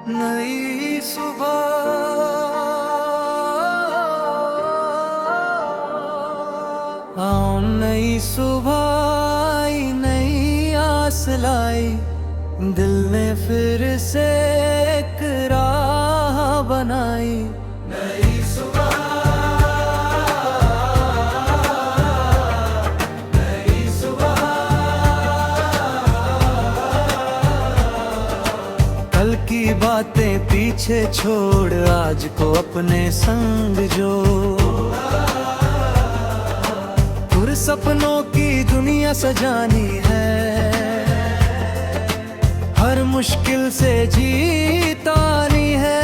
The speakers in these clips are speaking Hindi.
नई सुबह, आओ नई सुबह आई, नई आस लाई, दिल ने फिर से एक राह बनाई। नई सुबह, नई सुबह, कल की बातें पीछे छोड़ आज को अपने संग जो, सपनों की दुनिया सजानी है, हर मुश्किल से जीत आनी है।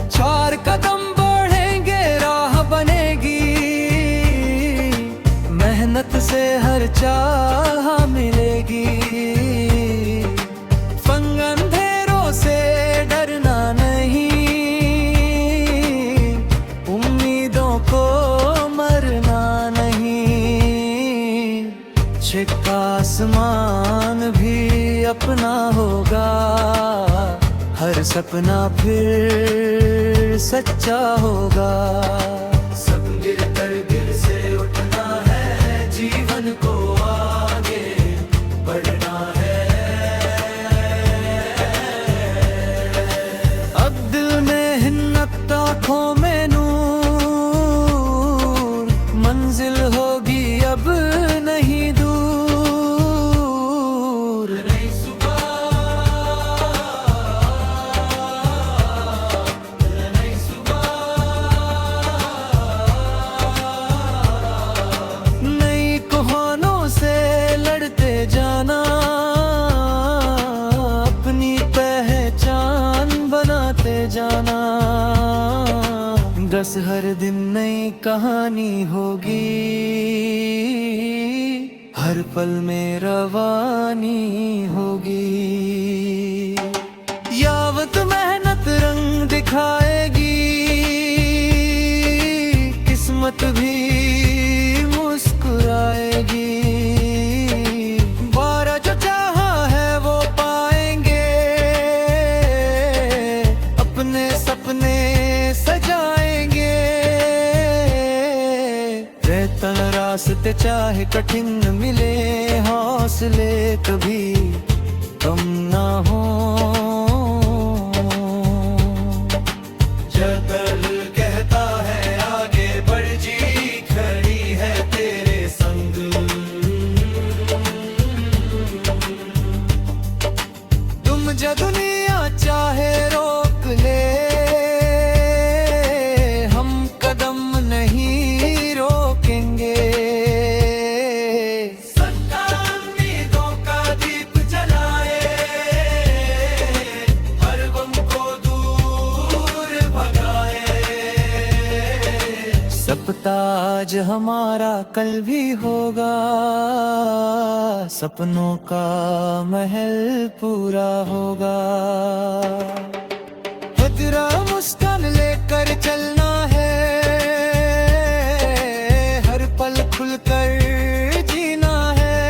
4 कदम बढ़ेंगे राह बनेगी, मेहनत से हर चाह मिलेगी। फंग अंधेरों से डरना नहीं, उम्मीदों को आसमान भी अपना होगा, हर सपना फिर सच्चा होगा। सब गिर कर गिर से उठना है, जीवन को आगे बढ़ना है। अब दिल में हिम्मत, आँखों में नूर, मंजिल होगी अब नहीं दूर। जाना अपनी पहचान बनाते जाना, बस हर दिन नई कहानी होगी, हर पल में रवानी होगी। यावत मेहनत रंग दिखाएगी, किस्मत भी मुस्कुराएगी। रास्ते चाहे कठिन मिले, हौसले कभी कम ना हो। जगल कहता है आगे बढ़, जी खड़ी है तेरे संग। तुम जो दुनिया चाहे रोक ले, हम कदम नहीं रोकेंगे। सपता आज हमारा कल भी होगा, सपनों का महल पूरा होगा। तेरा मुस्कान लेकर चलना है, हर पल खुलकर जीना है।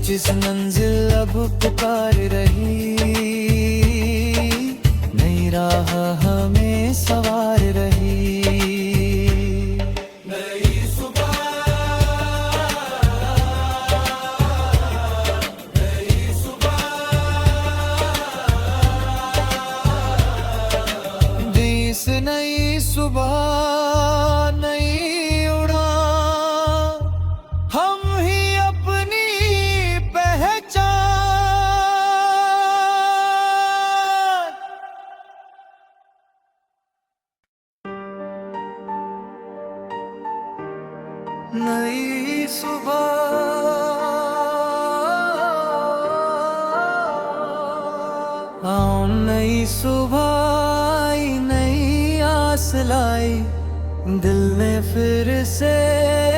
जिस मंजिल अब पुकार रही, नई राह हमें सवार रही। नई सुबह, नई सुबह, दिस नई सुबह, नई उड़ान, हम ही अपनी पहचान। नई सुबह, आओ नई सुबह आई, नई आस लाई, दिल ने फिर से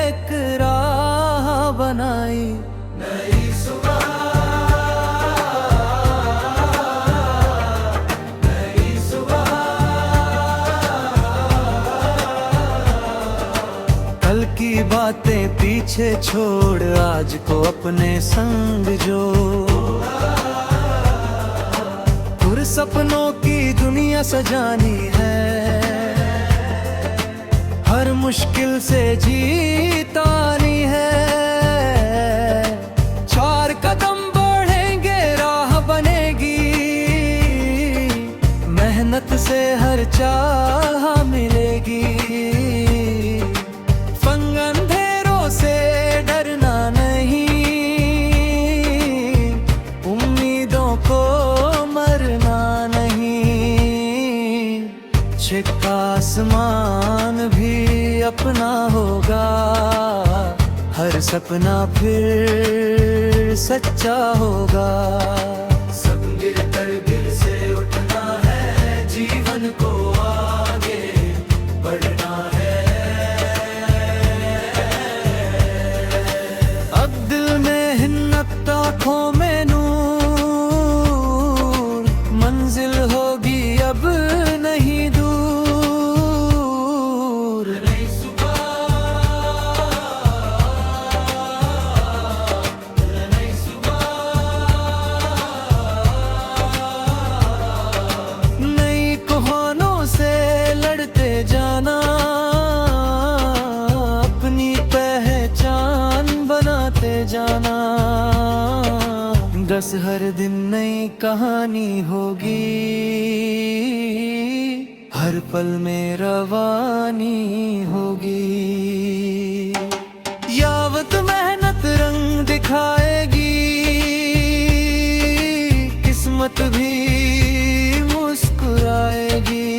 एक राह बनाई। नई सुबह, नई सुबह, कल की बातें पीछे छोड़ आज को अपने संग जो, सपनों की दुनिया सजानी है, हर मुश्किल से जीतानी है। 4 कदम बढ़ेंगे राह बनेगी, मेहनत से हर चाह मिलेगी। फंग अंधेरों से डरना नहीं, उम्मीदों को मरना नहीं। छिपा आसमान भी अपना होगा, हर सपना फिर सच्चा होगा। सब गिरकर गिर से उठना है, जीवन को आगे बढ़ना है। अब दिल में हिम्मत, आँखों में नूर, मंजिल होगी अब नहीं दूर। नई सुबह, नई सुबह, नई कहानों से लड़ते जाना, अपनी पहचान बनाते जाना। 10 हर दिन नई कहानी होगी, हर पल में रवानी होगी। यावत मेहनत रंग दिखाएगी, किस्मत भी मुस्कुराएगी।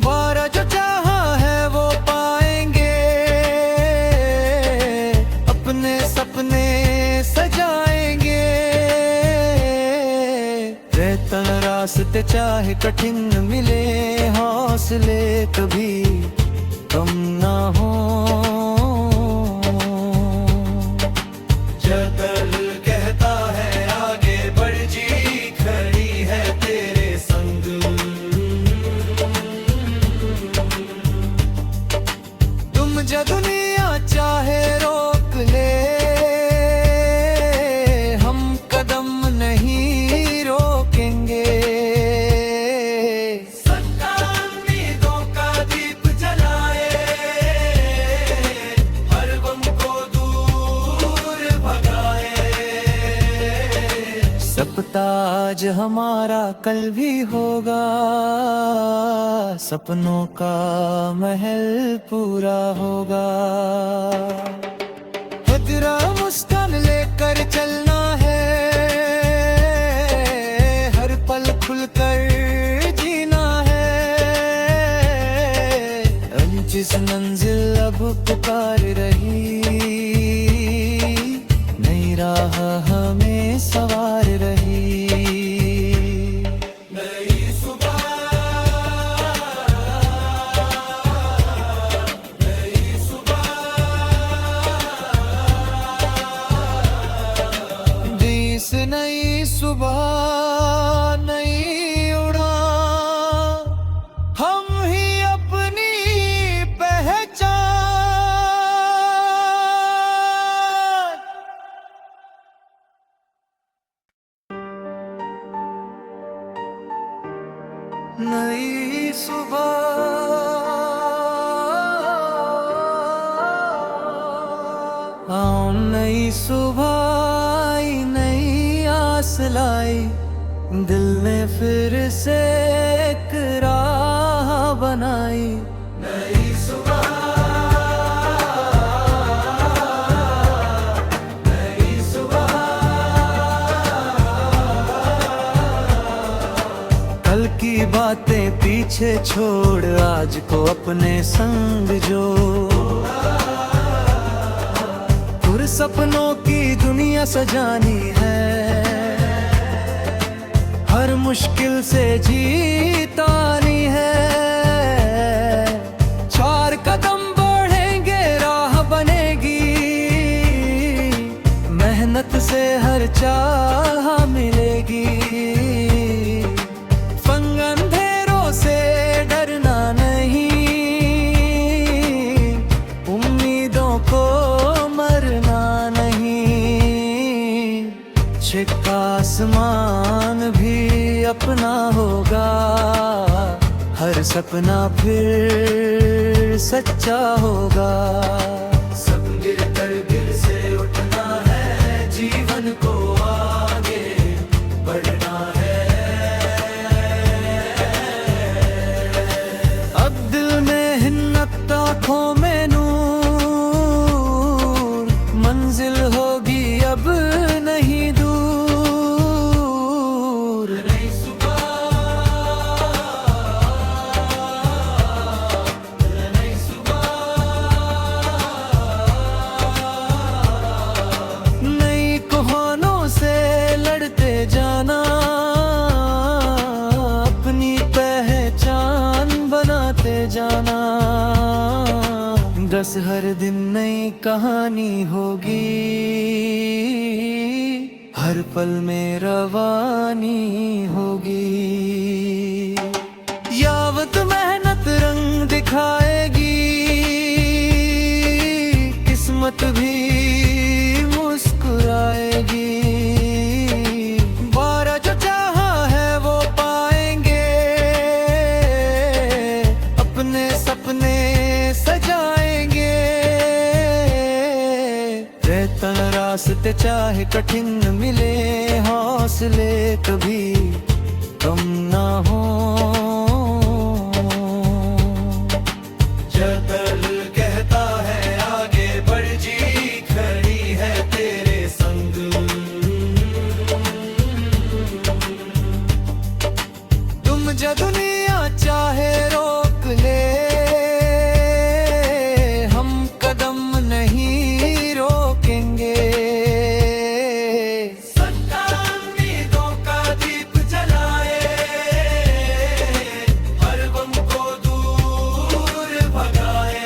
12 जो चाहा है वो पाएंगे, अपने सपने सजाएंगे। रहता रास्ते चाहे कठिन मिले, हौसले कभी कम ना हो। जगल कहता है आगे बढ़, जी खड़ी है तेरे संग। तुम जो दुनिया चाहे रोक ले, हम कदम नहीं रोकेंगे। सच्चा उम्मीदों का दीप जलाए, हर गम को दूर भगाए। सपना आज हमारा कल भी होगा, सपनों का महल पूरा होगा। तेरा मुस्कान लेकर चलना है, हर पल खुलकर जीना है। जिस मंजिल अब पुकार रही, नई राह हमें सवार रही। नई सुबह, नई सुबह, जिस नई सुबह, नई उड़ान, हम ही अपनी पहचान। नई सुबह, नई सुबह आई, नई आस लाई। दिल ने फिर से एक राह बनाई। नई सुबह, नई सुबह, कल की बातें पीछे छोड़, आज को अपने संग जो। सपनों की दुनिया सजानी है, हर मुश्किल से जीतानी है। 4 कदम बढ़ेंगे राह बनेगी, मेहनत से हर चाह मिलेगी। फंग अंधेरों से डरना नहीं, उम्मीदों को मरना नहीं। छिपा आसमान भी सपना फिर सच्चा होगा। सब गिर कर गिर से उठना है, जीवन को आगे बढ़ना है। अब दिल में हिम्मत, आँखों में नूर, मंजिल होगी अब नहीं दूर। नई सुबह, नई सुबह, नई कहानों से लड़ते जाना, अपनी पहचान बनाते जाना। बस हर दिन नई कहानी होगी, हर पल में रवानी होगी। यावत मेहनत रंग दिखाएगी, किस्मत भी मुस्कुराएगी। बारा जो चाहा है वो पाएंगे, अपने सपने सजाएंगे। रहता रास्ते चाहे कठिन मिले, हौसले कभी कम ना हो। जब दिल कहता है आगे बढ़, जी खड़ी है तेरे संग। तुम जो दुनिया चाहे रोक ले, हम कदम नहीं रोकेंगे। सच्चा उम्मीदों का दीप जलाए, हर गम को दूर भगाए।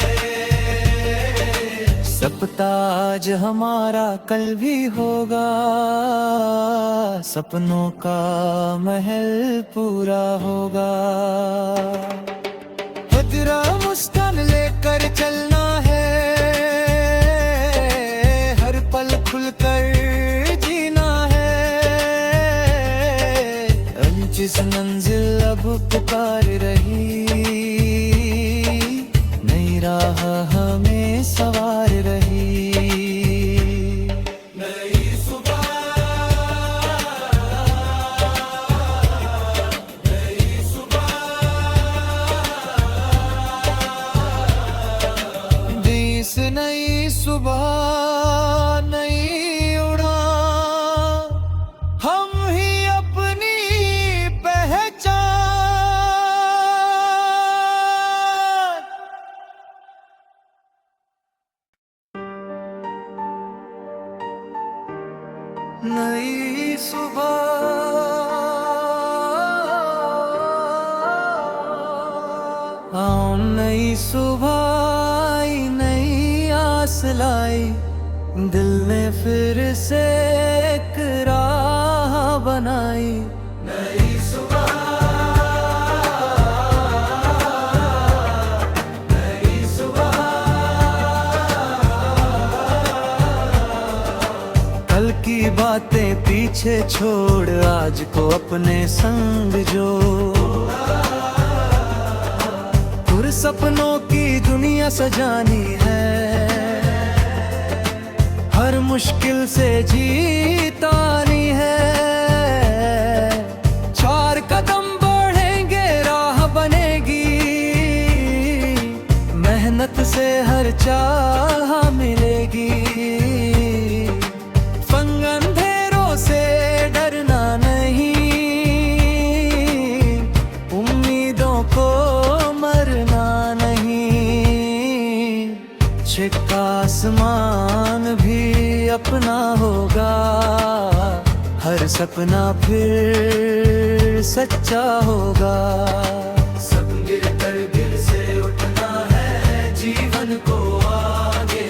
सपना आज हमारा कल भी होगा, सपनों का महल पूरा होगा। तेरा मुस्कान लेकर चलना है, हर पल खुलकर जीना है। जिस मंजिल अब पुकार रही, नई राह हमें सवार रही। नई सुबह, नई सुबह, दिस नई सुबह, नई उड़ान, हम ही अपनी पहचान। नई सुबह, नई सुबह आई, नई आस लाई। दिल ने फिर से एक राह बनाई। नई सुबह, नई सुबह, कल की बातें पीछे छोड़, आज को अपने संग जो। सपनों की दुनिया सजानी है, हर मुश्किल से जीत आनी है। 4 कदम बढ़ेंगे राह बनेगी, मेहनत से हर चाह मिलेगी। फंग अंधेरों से डरना नहीं, उम्मीदों को मरना नहीं। छिका आसमान भी अपना होगा, हर सपना फिर सच्चा होगा। सब गिर कर गिर से उठना है, जीवन को आगे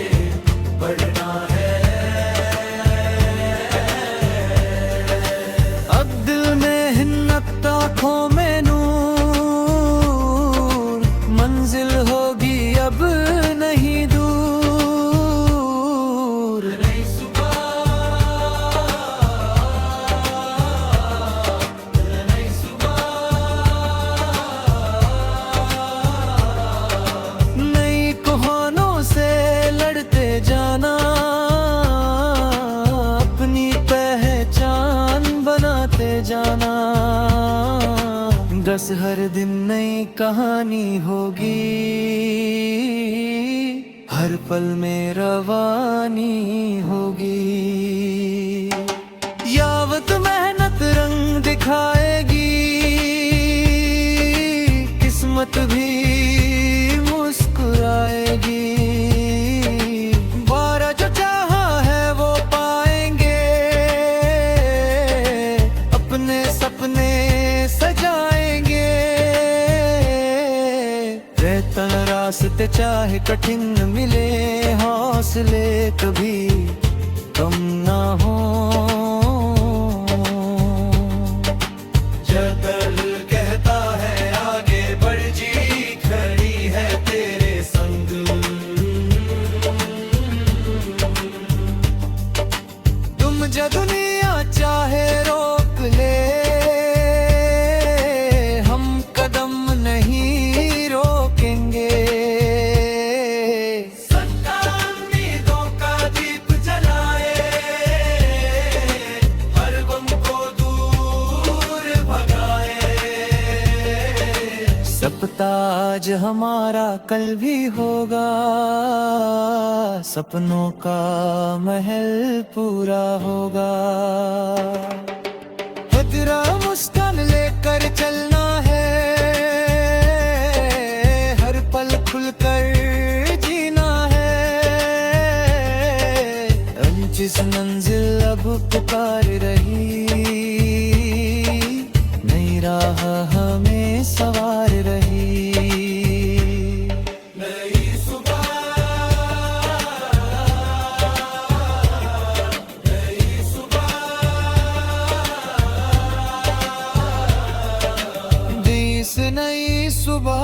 बढ़ना है। अब दिल में हिम्मत, आँखों में नूर, मंजिल होगी अब नहीं दूर। नई सुबह, नई सुबह, पास हर दिन नई कहानी होगी, हर पल में रवानी होगी। यावत मेहनत रंग दिखाएगी, किस्मत भी मुस्कुराएगी। बारा जो चाहा है वो पाएंगे, अपने सपने सजाएंगे। रहता रास्ते चाहे कठिन मिले, हौसले कभी कम ना हो। जदल कहता है आगे बढ़ जी, खड़ी है तेरे संग। तुम जो दुनिया चाहे रोक ले, हम कदम नहीं रोकेंगे। सच्चा उम्मीदों का दीप जलाए, हर गम को दूर भगाए। सपना आज हमारा कल भी होगा, सपनों का महल पूरा होगा। तेरा मुस्कान लेकर चलना है, हर पल खुलकर जीना है। जिस मंजिल अब पुकार रही, नई राह हमें सवार रही। नई सुबह